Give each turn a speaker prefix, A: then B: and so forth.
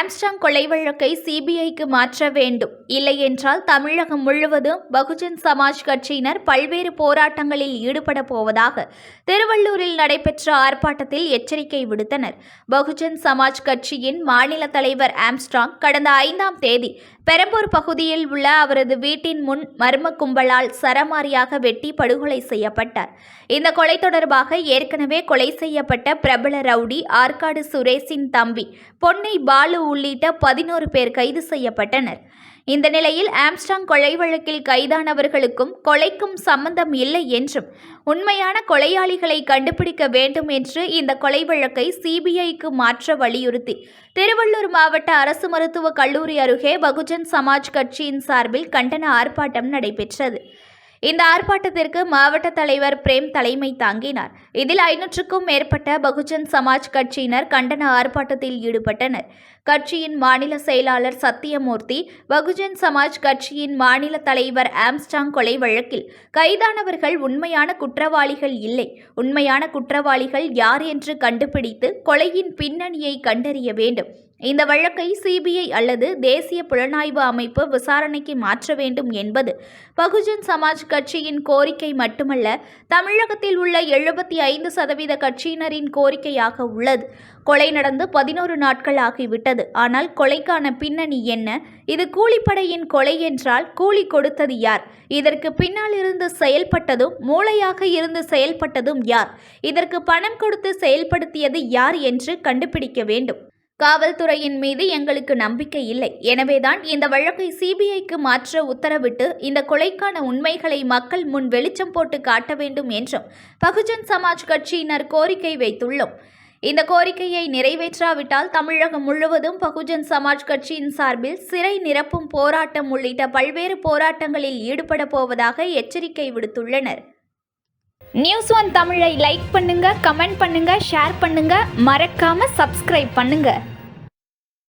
A: Armstrong கொலை வழக்கை சிபிஐக்கு மாற்ற வேண்டும், இல்லையென்றால் தமிழகம் முழுவதும் பகுஜன் சமாஜ் கட்சியினர் பல்வேறு போராட்டங்களில் ஈடுபட போவதாக திருவள்ளூரில் நடைபெற்ற ஆர்ப்பாட்டத்தில் எச்சரிக்கை விடுத்தனர். பகுஜன் சமாஜ் கட்சியின் மாநில தலைவர் ஆம்ஸ்ட்ராங் கடந்த 5ஆம் தேதி பெரம்பூர் பகுதியில் உள்ள அவரது வீட்டின் முன் மர்ம கும்பலால் சரமாரியாக வெட்டி படுகொலை செய்யப்பட்டார். இந்த கொலை தொடர்பாக ஏற்கனவே கொலை செய்யப்பட்ட பிரபல ரவுடி ஆற்காடு சுரேஷின் தம்பி பொன்னை பாலு உள்ளிட்ட 11 பேர் கைது செய்யப்பட்டனர். இந்த நிலையில் ஆம்ஸ்ட்ராங் கொலை வழக்கில் கைதானவர்களுக்கும் கொலைக்கும் சம்பந்தம் இல்லை என்றும் உண்மையான கொலையாளிகளை கண்டுபிடிக்க வேண்டும் என்று இந்த கொலை வழக்கை சிபிஐக்கு மாற்ற வலியுறுத்தி திருவள்ளூர் மாவட்ட அரசு மருத்துவக் கல்லூரி அருகே பகுஜன் சமாஜ் கட்சியின் சார்பில் கண்டன ஆர்ப்பாட்டம் நடைபெற்றது. இந்த ஆர்ப்பாட்டத்திற்கு மாவட்ட தலைவர் பிரேம் தலைமை தாங்கினார். இதில் 500க்கும் மேற்பட்ட பகுஜன் சமாஜ் கட்சியினர் கண்டன ஆர்ப்பாட்டத்தில் ஈடுபட்டனர். கட்சியின் மாநில செயலாளர் சத்தியமூர்த்தி, பகுஜன் சமாஜ் கட்சியின் மாநில தலைவர் ஆம்ஸ்ட்ராங் கொலை வழக்கில் கைதானவர்கள் உண்மையான குற்றவாளிகள் இல்லை, உண்மையான குற்றவாளிகள் யார் என்று கண்டுபிடித்து கொலையின் பின்னணியை கண்டறிய வேண்டும். இந்த வழக்கை சிபிஐ அல்லது தேசிய புலனாய்வு அமைப்பு விசாரணைக்கு மாற்ற வேண்டும் என்பது பகுஜன் சமாஜ் கட்சியின் கோரிக்கை மட்டுமல்ல, தமிழகத்தில் உள்ள 75% கட்சியினரின் கோரிக்கையாக உள்ளது. கொலை நடந்து 11 நாட்கள் ஆகிவிட்டது. ஆனால் கொலைக்கான பின்னணி என்ன? இது கூலிப்படையின் கொலை என்றால் கூலி கொடுத்தது யார்? இதற்கு பின்னால் இருந்து செயல்பட்டதும் மூளையாக இருந்து செயல்பட்டதும் யார்? இதற்கு பணம் கொடுத்து செயல்படுத்தியது யார் என்று கண்டுபிடிக்க வேண்டும். காவல்துறையின் மீது எங்களுக்கு நம்பிக்கை இல்லை. எனவேதான் இந்த வழக்கை சிபிஐக்கு மாற்ற உத்தரவிட்டு இந்த கொலைக்கான உண்மைகளை மக்கள் முன் வெளிச்சம் போட்டு காட்ட வேண்டும் என்றும் பகுஜன் சமாஜ் கட்சியினர் கோரிக்கை வைத்துள்ளோம். இந்த கோரிக்கையை நிறைவேற்றாவிட்டால் தமிழகம் முழுவதும் பகுஜன் சமாஜ் கட்சியின் சார்பில் சிறை நிரப்பும் போராட்டம் உள்ளிட்ட பல்வேறு போராட்டங்களில் ஈடுபட போவதாக எச்சரிக்கை விடுத்துள்ளனர். News1 தமிழை லைக் பண்ணுங்க, கமெண்ட் பண்ணுங்க, ஷேர் பண்ணுங்க, மறக்காம சப்ஸ்கிரைப் பண்ணுங்க.